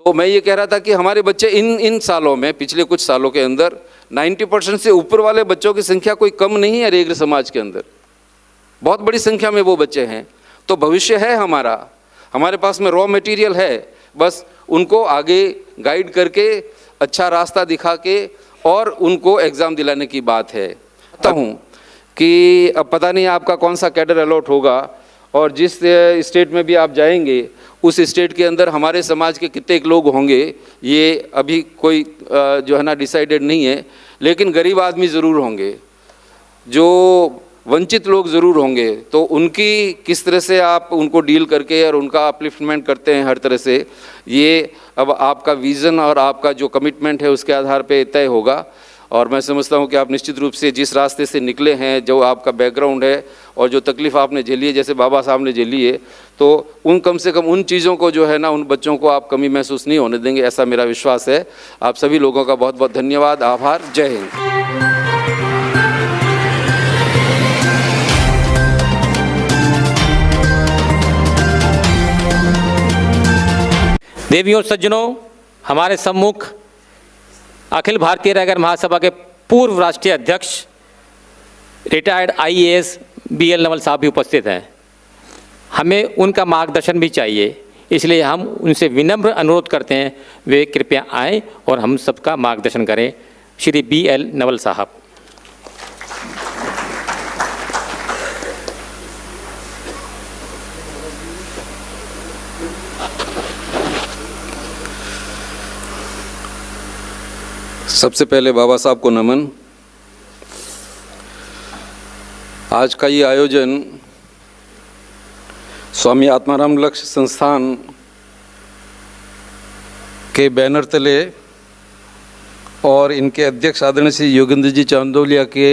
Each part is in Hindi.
तो मैं ये कह रहा था कि हमारे बच्चे इन सालों में, पिछले कुछ सालों के अंदर 90% से ऊपर वाले बच्चों की संख्या कोई कम नहीं है रेगड़ समाज के अंदर, बहुत बड़ी संख्या में वो बच्चे हैं। तो भविष्य है हमारा, हमारे पास में रॉ मटेरियल है, बस उनको आगे गाइड करके अच्छा रास्ता दिखा के और उनको एग्ज़ाम दिलाने की बात है। कहता हूँ कि अब पता नहीं आपका कौन सा कैडर अलॉट होगा, और जिस स्टेट में भी आप जाएंगे उस स्टेट के अंदर हमारे समाज के कितने लोग होंगे ये अभी कोई जो है ना डिसाइडेड नहीं है, लेकिन गरीब आदमी ज़रूर होंगे, जो वंचित लोग ज़रूर होंगे। तो उनकी किस तरह से आप उनको डील करके और उनका अपलिफ्टमेंट करते हैं हर तरह से, ये अब आपका विज़न और आपका जो कमिटमेंट है उसके आधार पे तय होगा। और मैं समझता हूँ कि आप निश्चित रूप से जिस रास्ते से निकले हैं, जो आपका बैकग्राउंड है और जो तकलीफ़ आपने झेली है, जैसे बाबा साहब ने झेली है, तो उन कम से कम उन चीज़ों को जो है ना, उन बच्चों को आप कमी महसूस नहीं होने देंगे, ऐसा मेरा विश्वास है। आप सभी लोगों का बहुत बहुत धन्यवाद, आभार, जय हिंद। देवियों और सज्जनों, हमारे सम्मुख अखिल भारतीय रायगढ़ महासभा के पूर्व राष्ट्रीय अध्यक्ष रिटायर्ड IAS BL नवल साहब भी उपस्थित हैं। हमें उनका मार्गदर्शन भी चाहिए, इसलिए हम उनसे विनम्र अनुरोध करते हैं वे कृपया आएं और हम सबका मार्गदर्शन करें। श्री BL नवल साहब। सबसे पहले बाबा साहब को नमन। आज का ये आयोजन स्वामी आत्माराम लक्ष्य संस्थान के बैनर तले और इनके अध्यक्ष आदरणीय श्री योगेंद्र जी चांदोलिया के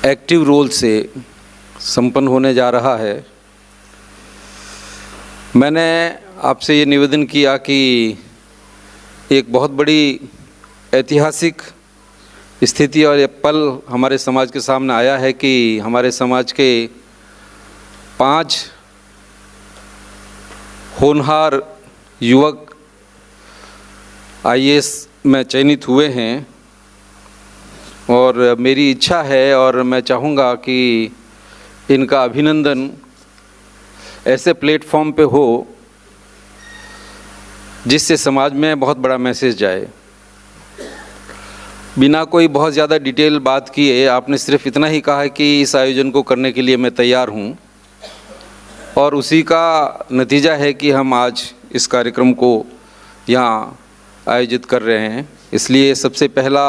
एक्टिव रोल से संपन्न होने जा रहा है। मैंने आपसे ये निवेदन किया कि एक बहुत बड़ी ऐतिहासिक स्थिति और ये पल हमारे समाज के सामने आया है कि हमारे समाज के 5 होनहार युवक IAS में चयनित हुए हैं, और मेरी इच्छा है और मैं चाहूँगा कि इनका अभिनंदन ऐसे प्लेटफॉर्म पे हो जिससे समाज में बहुत बड़ा मैसेज जाए। बिना कोई बहुत ज़्यादा डिटेल बात किए आपने सिर्फ इतना ही कहा है कि इस आयोजन को करने के लिए मैं तैयार हूँ, और उसी का नतीजा है कि हम आज इस कार्यक्रम को यहाँ आयोजित कर रहे हैं। इसलिए सबसे पहला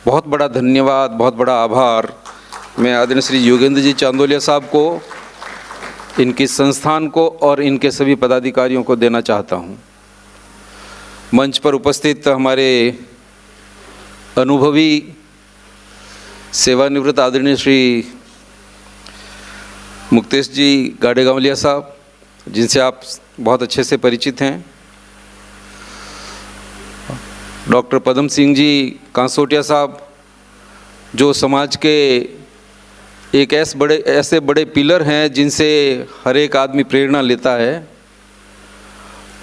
बहुत बड़ा धन्यवाद, बहुत बड़ा आभार मैं आदरणीय श्री योगेंद्र जी चांदोलिया साहब को, इनकी संस्थान को और इनके सभी पदाधिकारियों को देना चाहता हूँ। मंच पर उपस्थित हमारे अनुभवी सेवानिवृत्त आदरणीय श्री मुक्तेश जी गाड़ेगांवलिया साहब, जिनसे आप बहुत अच्छे से परिचित हैं, डॉक्टर पदम सिंह जी कांसोटिया साहब, जो समाज के एक ऐसे बड़े पिलर हैं जिनसे हर एक आदमी प्रेरणा लेता है,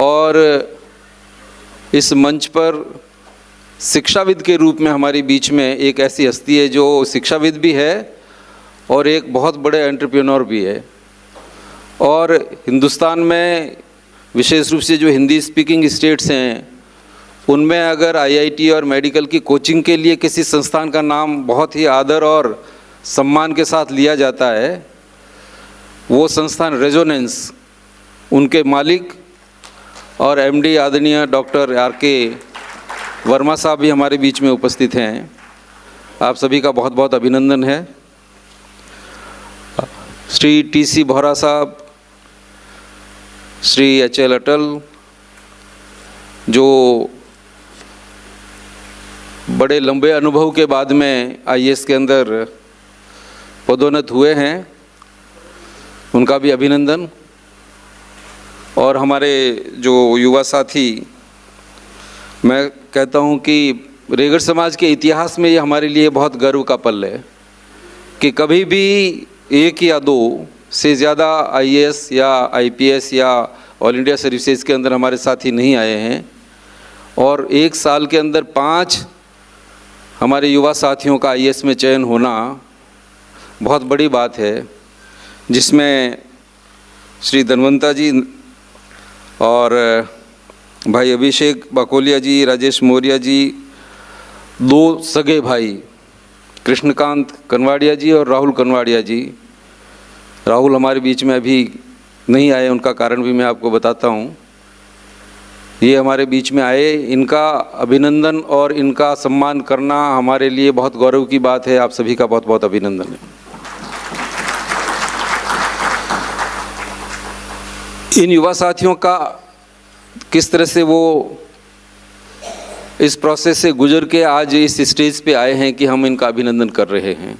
और इस मंच पर शिक्षाविद के रूप में हमारे बीच में एक ऐसी हस्ती है जो शिक्षाविद भी है और एक बहुत बड़े एंटरप्रेन्योर भी है। और हिंदुस्तान में विशेष रूप से जो हिंदी स्पीकिंग स्टेट्स हैं उनमें अगर IIT और मेडिकल की कोचिंग के लिए किसी संस्थान का नाम बहुत ही आदर और सम्मान के साथ लिया जाता है, वो संस्थान रेजोनेंस, उनके मालिक और MD आदरणीय डॉक्टर RK वर्मा साहब भी हमारे बीच में उपस्थित हैं। आप सभी का बहुत बहुत अभिनंदन है। श्री TC बोहरा साहब, श्री HL अटल, जो बड़े लंबे अनुभव के बाद में IAS के अंदर पदोन्नत हुए हैं, उनका भी अभिनंदन। और हमारे जो युवा साथी, मैं कहता हूं कि रेगड़ समाज के इतिहास में ये हमारे लिए बहुत गर्व का पल है कि कभी भी 1 या 2 से ज़्यादा IAS या IPS या ऑल इंडिया सर्विसेज के अंदर हमारे साथी नहीं आए हैं, और 1 साल के अंदर 5 हमारे युवा साथियों का आईएएस में चयन होना बहुत बड़ी बात है, जिसमें श्री धनवंता जी और भाई अभिषेक बाकोलिया जी, राजेश मौर्य जी, 2 सगे भाई कृष्णकांत कनवाड़िया जी और राहुल कनवाड़िया जी। राहुल हमारे बीच में अभी नहीं आए, उनका कारण भी मैं आपको बताता हूँ। ये हमारे बीच में आए, इनका अभिनंदन और इनका सम्मान करना हमारे लिए बहुत गौरव की बात है। आप सभी का बहुत बहुत अभिनंदन है। इन युवा साथियों का किस तरह से वो इस प्रोसेस से गुजर के आज इस स्टेज पे आए हैं कि हम इनका अभिनंदन कर रहे हैं।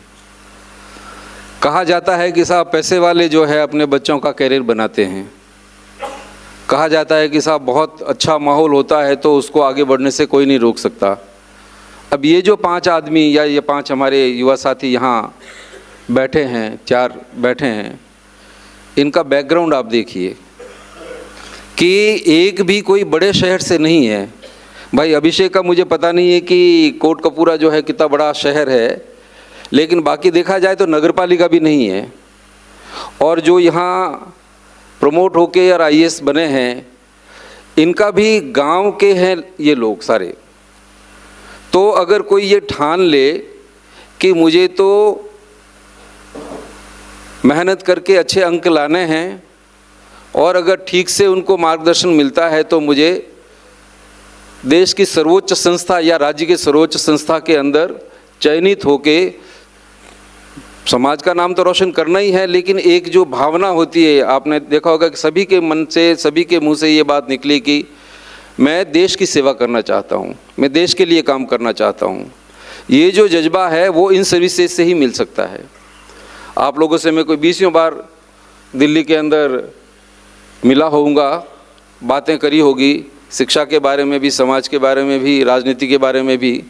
कहा जाता है कि साहब पैसे वाले जो है अपने बच्चों का कैरियर बनाते हैं। कहा जाता है कि साहब बहुत अच्छा माहौल होता है तो उसको आगे बढ़ने से कोई नहीं रोक सकता। अब ये जो 5 आदमी या ये 5 हमारे युवा साथी यहाँ बैठे हैं, 4 बैठे हैं, इनका बैकग्राउंड आप देखिए कि एक भी कोई बड़े शहर से नहीं है। भाई अभिषेक का मुझे पता नहीं है कि कोटकपूरा जो है कितना बड़ा शहर है, लेकिन बाकी देखा जाए तो नगर पालिका भी नहीं है। और जो यहाँ प्रमोट होके यार आईएएस बने हैं, इनका भी गांव के हैं ये लोग सारे। तो अगर कोई ये ठान ले कि मुझे तो मेहनत करके अच्छे अंक लाने हैं और अगर ठीक से उनको मार्गदर्शन मिलता है तो मुझे देश की सर्वोच्च संस्था या राज्य के सर्वोच्च संस्था के अंदर चयनित होके समाज का नाम तो रोशन करना ही है, लेकिन एक जो भावना होती है, आपने देखा होगा कि सभी के मन से, सभी के मुंह से ये बात निकली कि मैं देश की सेवा करना चाहता हूँ, मैं देश के लिए काम करना चाहता हूँ। ये जो जज्बा है वो इन सर्विसेज से ही मिल सकता है। आप लोगों से मैं कोई 20वीं बार दिल्ली के अंदर मिला होऊंगा, बातें करी होगी, शिक्षा के बारे में भी, समाज के बारे में भी, राजनीति के बारे में भी,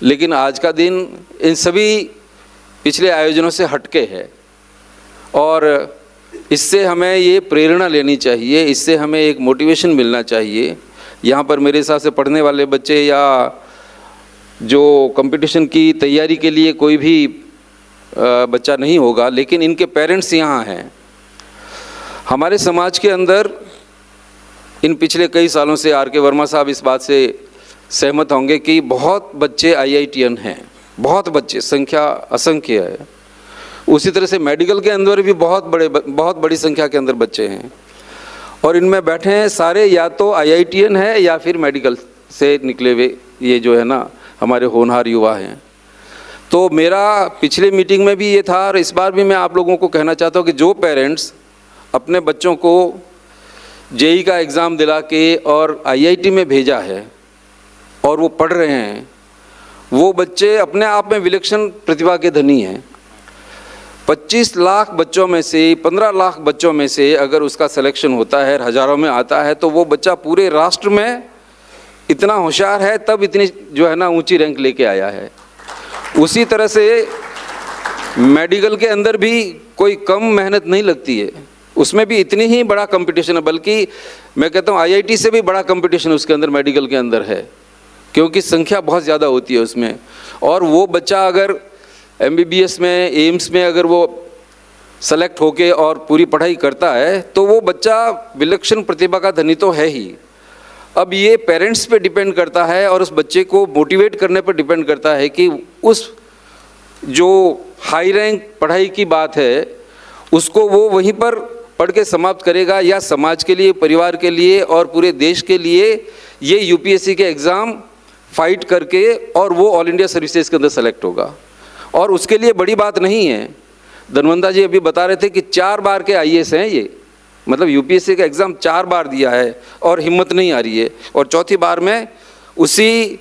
लेकिन आज का दिन इन सभी पिछले आयोजनों से हटके है और इससे हमें ये प्रेरणा लेनी चाहिए, इससे हमें एक मोटिवेशन मिलना चाहिए। यहाँ पर मेरे हिसाब से पढ़ने वाले बच्चे या जो कंपटीशन की तैयारी के लिए कोई भी बच्चा नहीं होगा, लेकिन इनके पेरेंट्स यहाँ हैं। हमारे समाज के अंदर इन पिछले कई सालों से आर के वर्मा साहब इस बात से सहमत होंगे कि बहुत बच्चे आईआईटीएन हैं, बहुत बच्चे, संख्या असंख्य है। उसी तरह से मेडिकल के अंदर भी बहुत बड़ी संख्या के अंदर बच्चे हैं और इनमें बैठे हैं सारे या तो आईआईटीएन है या फिर मेडिकल से निकले हुए ये जो है ना हमारे होनहार युवा हैं। तो मेरा पिछले मीटिंग में भी ये था और इस बार भी मैं आप लोगों को कहना चाहता हूँ कि जो पेरेंट्स अपने बच्चों को जेईई का एग्ज़ाम दिला के और आईआईटी में भेजा है और वो पढ़ रहे हैं, वो बच्चे अपने आप में विलक्षण प्रतिभा के धनी हैं। 25 लाख बच्चों में से 15 लाख बच्चों में से अगर उसका सिलेक्शन होता है, हज़ारों में आता है, तो वो बच्चा पूरे राष्ट्र में इतना होशियार है, तब इतनी जो है ना ऊंची रैंक लेके आया है। उसी तरह से मेडिकल के अंदर भी कोई कम मेहनत नहीं लगती है, उसमें भी इतनी ही बड़ा कंपटीशन है, बल्कि मैं कहता हूँ आईआईटी से भी बड़ा कंपटीशन उसके अंदर मेडिकल के अंदर है, क्योंकि संख्या बहुत ज़्यादा होती है उसमें। और वो बच्चा अगर एमबीबीएस में, एम्स में अगर वो सेलेक्ट होके और पूरी पढ़ाई करता है तो वो बच्चा विलक्षण प्रतिभा का धनी तो है ही। अब ये पेरेंट्स पे डिपेंड करता है और उस बच्चे को मोटिवेट करने पर डिपेंड करता है कि उस जो हाई रैंक पढ़ाई की बात है उसको वो वहीं पर पढ़ के समाप्त करेगा या समाज के लिए, परिवार के लिए और पूरे देश के लिए ये यूपीएससी के एग्ज़ाम फाइट करके और वो ऑल इंडिया सर्विसेज के अंदर सेलेक्ट होगा। और उसके लिए बड़ी बात नहीं है, धनवंता जी अभी बता रहे थे कि 4 बार के आईएएस हैं ये, मतलब यूपीएससी का एग्ज़ाम 4 बार दिया है और हिम्मत नहीं आ रही है, और चौथी बार में उसी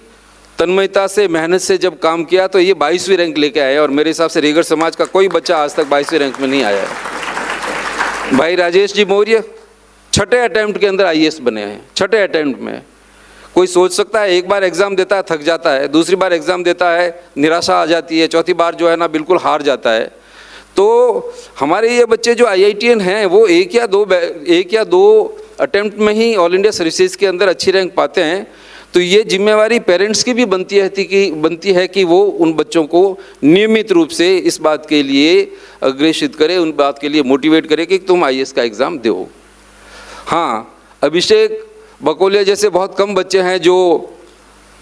तन्मयता से, मेहनत से जब काम किया तो ये 22वीं रैंक लेके आए। और मेरे हिसाब से रेगर समाज का कोई बच्चा आज तक 22वीं रैंक में नहीं आया है। भाई राजेश जी मौर्य 6ठे अटैम्प्ट के अंदर आईएएस बने हैं, 6ठे अटैम्प्ट में। कोई सोच सकता है एक बार एग्ज़ाम देता है थक जाता है, दूसरी बार एग्ज़ाम देता है निराशा आ जाती है, चौथी बार जो है ना बिल्कुल हार जाता है। तो हमारे ये बच्चे जो आईआईटीएन हैं वो एक या दो अटेम्प्ट में ही ऑल इंडिया सर्विसेज के अंदर अच्छी रैंक पाते हैं, तो ये जिम्मेवारी पेरेंट्स की भी बनती है कि वो उन बच्चों को नियमित रूप से इस बात के लिए अग्रेषित करे, उन बात के लिए मोटिवेट करे कि तुम आईएएस का एग्ज़ाम दो। हाँ, अभिषेक बकोलिया जैसे बहुत कम बच्चे हैं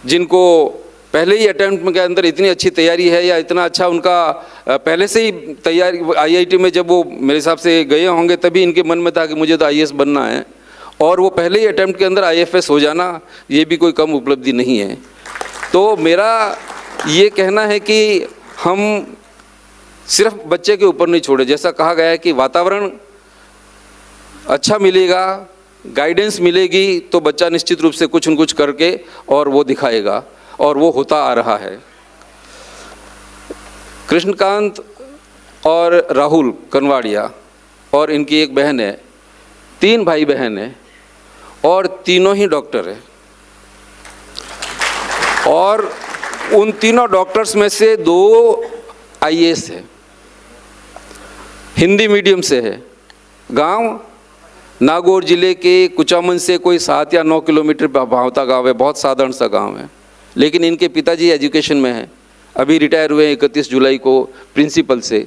जिनको पहले ही अटेम्प्ट के अंदर इतनी अच्छी तैयारी है या इतना अच्छा उनका पहले से ही तैयारी, आईआईटी में जब वो मेरे हिसाब से गए होंगे तभी इनके मन में था कि मुझे तो आईएएस बनना है, और वो पहले ही अटेम्प्ट के अंदर आईएफएस हो जाना, ये भी कोई कम उपलब्धि नहीं है। तो मेरा ये कहना है कि हम सिर्फ बच्चे के ऊपर नहीं छोड़े, जैसा कहा गया है कि वातावरण अच्छा मिलेगा, गाइडेंस मिलेगी, तो बच्चा निश्चित रूप से कुछ न कुछ करके और वो दिखाएगा, और वो होता आ रहा है। कृष्णकांत और राहुल कनवाड़िया और इनकी एक बहन है, 3 भाई बहन हैं, और तीनों ही डॉक्टर हैं, और उन तीनों डॉक्टर्स में से 2 आईएएस है, हिंदी मीडियम से है। गांव नागौर जिले के कुचामन से कोई 7 या 9 किलोमीटर भावता गांव है, बहुत साधारण सा गांव है, लेकिन इनके पिताजी एजुकेशन में हैं, अभी रिटायर हुए हैं 31 जुलाई को प्रिंसिपल से।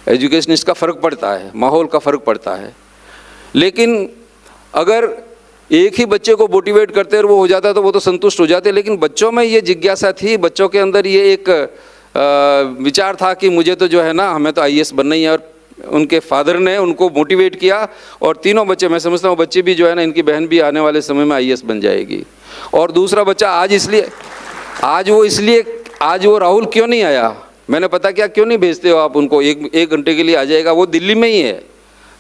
एजुकेशनिस्ट का फ़र्क पड़ता है, माहौल का फ़र्क पड़ता है, लेकिन अगर एक ही बच्चे को मोटिवेट करते और वो हो जाता तो वो तो संतुष्ट हो जाते, लेकिन बच्चों में ये जिज्ञासा थी, बच्चों के अंदर ये एक विचार था कि मुझे तो जो है ना, हमें तो आईएएस बनना ही है, और उनके फादर ने उनको मोटिवेट किया, और तीनों बच्चे, मैं समझता हूँ बच्चे भी जो है ना, इनकी बहन भी आने वाले समय में आईएएस बन जाएगी। और दूसरा बच्चा आज वो राहुल क्यों नहीं आया, मैंने पता किया, क्यों नहीं भेजते हो आप उनको, एक घंटे के लिए आ जाएगा, वो दिल्ली में ही है,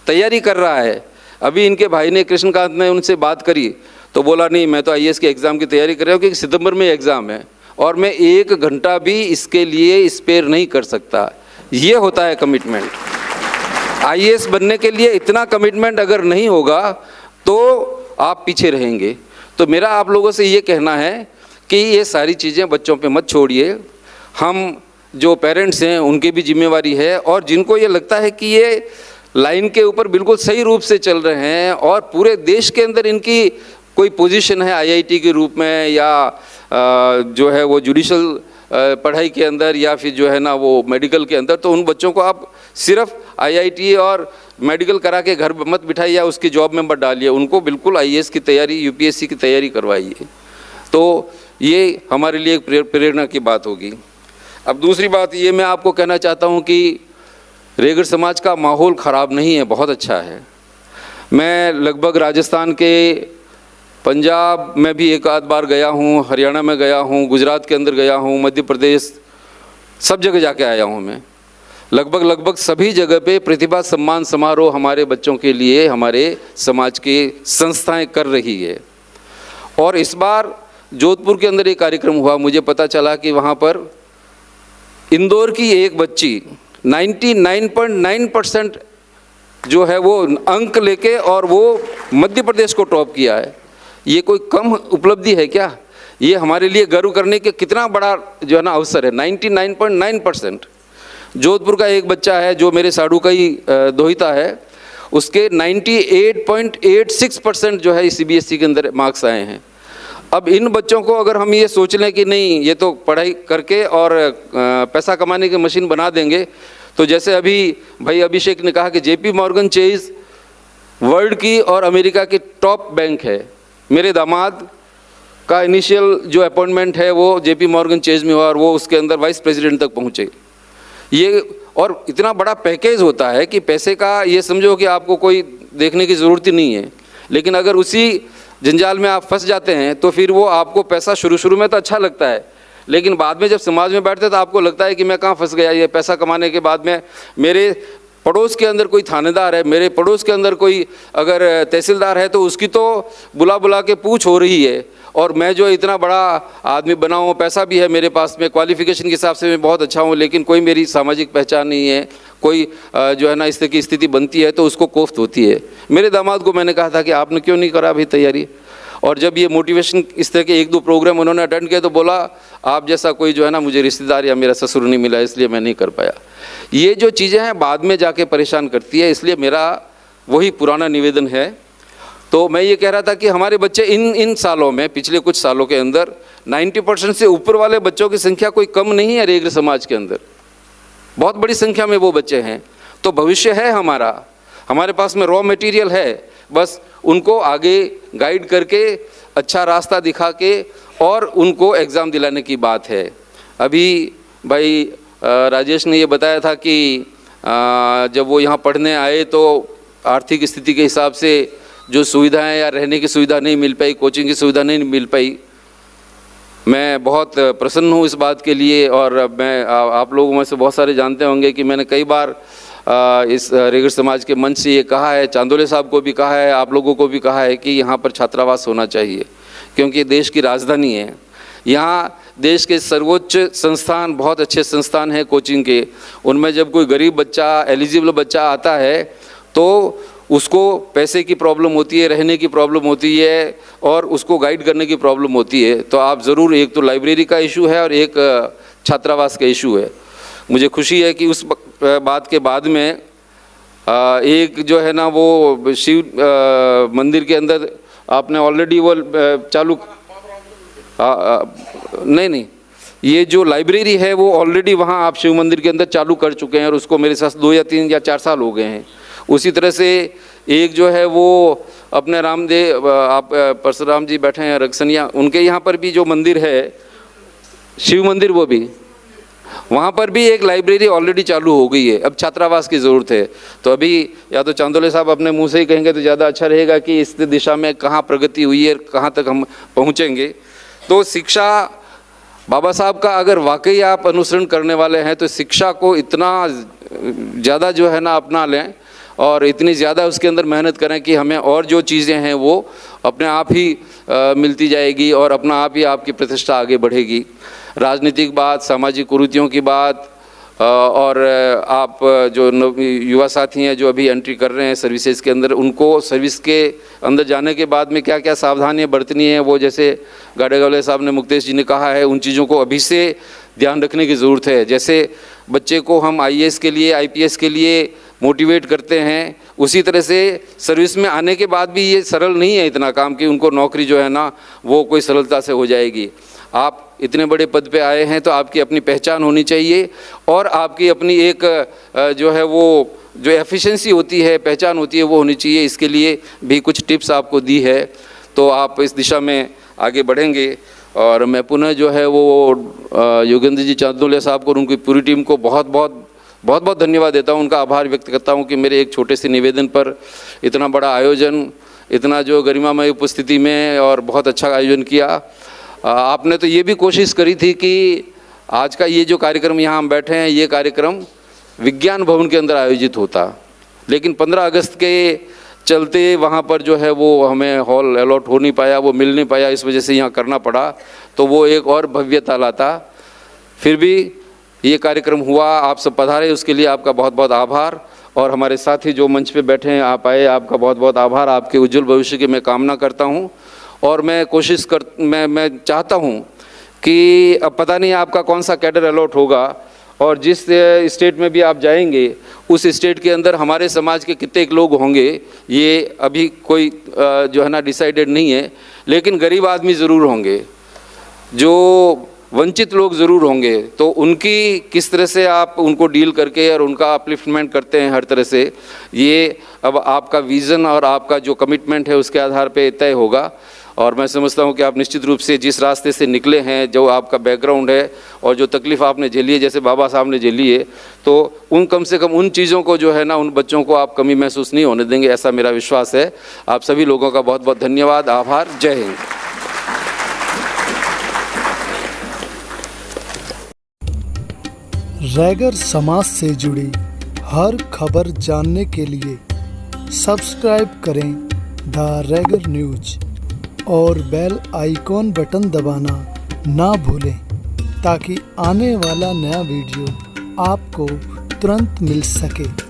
तैयारी कर रहा है। अभी इनके भाई ने, कृष्णकांत ने उनसे बात करी तो बोला नहीं, मैं तो आईएएस के एग्ज़ाम की तैयारी कर रहा हूँ, क्योंकि सितंबर में एग्ज़ाम है और मैं 1 घंटा भी इसके लिए स्पेयर नहीं कर सकता। ये होता है कमिटमेंट। आईएएस बनने के लिए इतना कमिटमेंट अगर नहीं होगा तो आप पीछे रहेंगे। तो मेरा आप लोगों से ये कहना है कि ये सारी चीज़ें बच्चों पे मत छोड़िए। हम जो पेरेंट्स हैं उनकी भी जिम्मेवारी है, और जिनको ये लगता है कि ये लाइन के ऊपर बिल्कुल सही रूप से चल रहे हैं और पूरे देश के अंदर इनकी कोई पोजीशन है आईआईटी के रूप में, या जो है वो जुडिशल पढ़ाई के अंदर, या फिर जो है ना वो मेडिकल के अंदर, तो उन बच्चों को आप सिर्फ आईआईटी और मेडिकल करा के घर मत बिठाइए या उसकी जॉब में मत डालिए, उनको बिल्कुल आईएएस की तैयारी, यूपीएससी की तैयारी करवाइए। तो ये हमारे लिए एक प्रेरणा की बात होगी। अब दूसरी बात ये मैं आपको कहना चाहता हूँ कि रेगड़ समाज का माहौल ख़राब नहीं है, बहुत अच्छा है। मैं लगभग राजस्थान के, पंजाब में भी एक आध बार गया हूँ, हरियाणा में गया हूँ, गुजरात के अंदर गया हूँ, मध्य प्रदेश, सब जगह जाके आया हूँ मैं। लगभग सभी जगह पे प्रतिभा सम्मान समारोह हमारे बच्चों के लिए हमारे समाज की संस्थाएं कर रही है। और इस बार जोधपुर के अंदर एक कार्यक्रम हुआ, मुझे पता चला कि वहाँ पर इंदौर की एक बच्ची 99.9% जो है वो अंक लेके और वो मध्य प्रदेश को टॉप किया है। ये कोई कम उपलब्धि है क्या? ये हमारे लिए गर्व करने के कितना बड़ा जो है ना अवसर है। 99.9%। जोधपुर का एक बच्चा है जो मेरे साड़ू का ही दोहिता है, उसके 98.86% जो है सीबीएसई के अंदर मार्क्स आए हैं। अब इन बच्चों को अगर हम ये सोच लें कि नहीं ये तो पढ़ाई करके और पैसा कमाने की मशीन बना देंगे, तो जैसे अभी भाई अभिषेक ने कहा कि जेपी मॉर्गन चेज वर्ल्ड की और अमेरिका की टॉप बैंक है। मेरे दामाद का इनिशियल जो अपॉइंटमेंट है वो जेपी मॉर्गन चेज में हुआ और वो उसके अंदर वाइस प्रेसिडेंट तक पहुँचे। ये और इतना बड़ा पैकेज होता है कि पैसे का ये समझो कि आपको कोई देखने की ज़रूरत ही नहीं है, लेकिन अगर उसी जंजाल में आप फंस जाते हैं तो फिर वो आपको पैसा शुरू में तो अच्छा लगता है, लेकिन बाद में जब समाज में बैठते तो आपको लगता है कि मैं कहाँ फंस गया। ये पैसा कमाने के बाद में मेरे पड़ोस के अंदर कोई थानेदार है, मेरे पड़ोस के अंदर कोई अगर तहसीलदार है तो उसकी तो बुला के पूछ हो रही है, और मैं जो इतना बड़ा आदमी बना हूँ, पैसा भी है मेरे पास में, क्वालिफिकेशन के हिसाब से मैं बहुत अच्छा हूँ, लेकिन कोई मेरी सामाजिक पहचान नहीं है, कोई जो है ना इस तरह की स्थिति बनती है तो उसको कोफ्त होती है। मेरे दामाद को मैंने कहा था कि आपने क्यों नहीं करा अभी तैयारी, और जब ये मोटिवेशन इस तरह के 1-2 प्रोग्राम उन्होंने अटेंड किया तो बोला आप जैसा कोई जो है ना मुझे रिश्तेदार या मेरा ससुर नहीं मिला, इसलिए मैं नहीं कर पाया। ये जो चीज़ें हैं बाद में जाके परेशान करती है, इसलिए मेरा वही पुराना निवेदन है तो मैं ये कह रहा था कि हमारे बच्चे इन सालों में, पिछले कुछ सालों के अंदर 90% से ऊपर वाले बच्चों की संख्या कोई कम नहीं है रेगड़ समाज के अंदर, बहुत बड़ी संख्या में वो बच्चे हैं। तो भविष्य है हमारा, हमारे पास में रॉ मटेरियल है, बस उनको आगे गाइड करके अच्छा रास्ता दिखा के और उनको एग्ज़ाम दिलाने की बात है। अभी भाई राजेश ने ये बताया था कि जब वो यहाँ पढ़ने आए तो आर्थिक स्थिति के हिसाब से जो सुविधाएं या रहने की सुविधा नहीं मिल पाई, कोचिंग की सुविधा नहीं मिल पाई। मैं बहुत प्रसन्न हूँ इस बात के लिए, और मैं आप लोगों में से बहुत सारे जानते होंगे कि मैंने कई बार इस रेगड़ समाज के मंच से ये कहा है, चांदोले साहब को भी कहा है, आप लोगों को भी कहा है कि यहाँ पर छात्रावास होना चाहिए, क्योंकि देश की राजधानी है। यहाँ देश के सर्वोच्च संस्थान, बहुत अच्छे संस्थान हैं कोचिंग के, उनमें जब कोई गरीब बच्चा, एलिजिबल बच्चा आता है तो उसको पैसे की प्रॉब्लम होती है, रहने की प्रॉब्लम होती है और उसको गाइड करने की प्रॉब्लम होती है। तो आप ज़रूर, एक तो लाइब्रेरी का इशू है और एक छात्रावास का इशू है। मुझे खुशी है कि उस बात के बाद में एक जो है ना वो शिव मंदिर के अंदर आपने ऑलरेडी वो चालू नहीं, ये जो लाइब्रेरी है वो ऑलरेडी वहाँ आप शिव मंदिर के अंदर चालू कर चुके हैं और उसको मेरे साथ 2 या 3 या 4 साल हो गए हैं। उसी तरह से एक जो है वो अपने रामदेव, आप परशुराम जी बैठे हैं रक्सनिया, उनके यहाँ पर भी जो मंदिर है शिव मंदिर, वो भी वहाँ पर भी एक लाइब्रेरी ऑलरेडी चालू हो गई है। अब छात्रावास की ज़रूरत है। तो अभी या तो चांदोले साहब अपने मुंह से ही कहेंगे तो ज़्यादा अच्छा रहेगा कि इस दिशा में कहाँ प्रगति हुई है, कहाँ तक हम पहुँचेंगे। तो शिक्षा, बाबा साहब का अगर वाकई आप अनुसरण करने वाले हैं तो शिक्षा को इतना ज़्यादा जो है ना अपना लें और इतनी ज़्यादा उसके अंदर मेहनत करें कि हमें और जो चीज़ें हैं वो अपने आप ही मिलती जाएगी और अपना आप ही आपकी प्रतिष्ठा आगे बढ़ेगी। राजनीतिक बात, सामाजिक कुरीतियों की बात, और आप जो युवा साथी हैं जो अभी एंट्री कर रहे हैं सर्विसेज के अंदर, उनको सर्विस के अंदर जाने के बाद में क्या क्या सावधानियां बरतनी है, वो जैसे गाड़ेगावले साहब ने, मुक्तेश जी ने कहा है, उन चीज़ों को अभी से ध्यान रखने की ज़रूरत है। जैसे बच्चे को हम IAS के लिए, IPS के लिए मोटिवेट करते हैं, उसी तरह से सर्विस में आने के बाद भी ये सरल नहीं है इतना काम कि उनको नौकरी जो है ना वो कोई सरलता से हो जाएगी। आप इतने बड़े पद पे आए हैं तो आपकी अपनी पहचान होनी चाहिए और आपकी अपनी एक जो है वो जो एफिशिएंसी होती है, पहचान होती है, वो होनी चाहिए। इसके लिए भी कुछ टिप्स आपको दी है, तो आप इस दिशा में आगे बढ़ेंगे। और मैं पुनः जो है वो योगेंद्र जी चांदोले साहब को और उनकी पूरी टीम को बहुत बहुत धन्यवाद देता हूँ, उनका आभार व्यक्त करता हूँ कि मेरे एक छोटे से निवेदन पर इतना बड़ा आयोजन, इतना जो गरिमामय उपस्थिति में और बहुत अच्छा आयोजन किया। आपने तो ये भी कोशिश करी थी कि आज का ये जो कार्यक्रम यहाँ हम बैठे हैं, ये कार्यक्रम विज्ञान भवन के अंदर आयोजित होता, लेकिन 15 अगस्त के चलते वहाँ पर जो है वो हमें हॉल अलॉट हो नहीं पाया, वो मिल नहीं पाया, इस वजह से यहाँ करना पड़ा, तो वो एक और भव्यता लाता। फिर भी ये कार्यक्रम हुआ, आप सब पधारे, उसके लिए आपका बहुत बहुत आभार। और हमारे साथी जो मंच पे बैठे हैं, आप आए, आपका बहुत बहुत आभार। आपके उज्जवल भविष्य की मैं कामना करता हूँ और मैं चाहता हूँ कि अब पता नहीं आपका कौन सा कैडर अलॉट होगा और जिस स्टेट में भी आप जाएंगे उस स्टेट के अंदर हमारे समाज के कितने लोग होंगे ये अभी कोई जो है ना डिसाइडेड नहीं है, लेकिन गरीब आदमी ज़रूर होंगे, जो वंचित लोग ज़रूर होंगे। तो उनकी किस तरह से आप उनको डील करके और उनका अपलिफ्टमेंट करते हैं हर तरह से, ये अब आपका विज़न और आपका जो कमिटमेंट है उसके आधार पे तय होगा। और मैं समझता हूँ कि आप निश्चित रूप से जिस रास्ते से निकले हैं, जो आपका बैकग्राउंड है और जो तकलीफ़ आपने झेली है, जैसे बाबा साहब ने झेली है, तो उन कम से कम उन चीज़ों को जो है ना, उन बच्चों को आप कमी महसूस नहीं होने देंगे, ऐसा मेरा विश्वास है। आप सभी लोगों का बहुत बहुत धन्यवाद, आभार, जय हिंद। रैगर समाज से जुड़ी हर खबर जानने के लिए सब्सक्राइब करें द रैगर न्यूज और बेल आइकॉन बटन दबाना ना भूलें, ताकि आने वाला नया वीडियो आपको तुरंत मिल सके।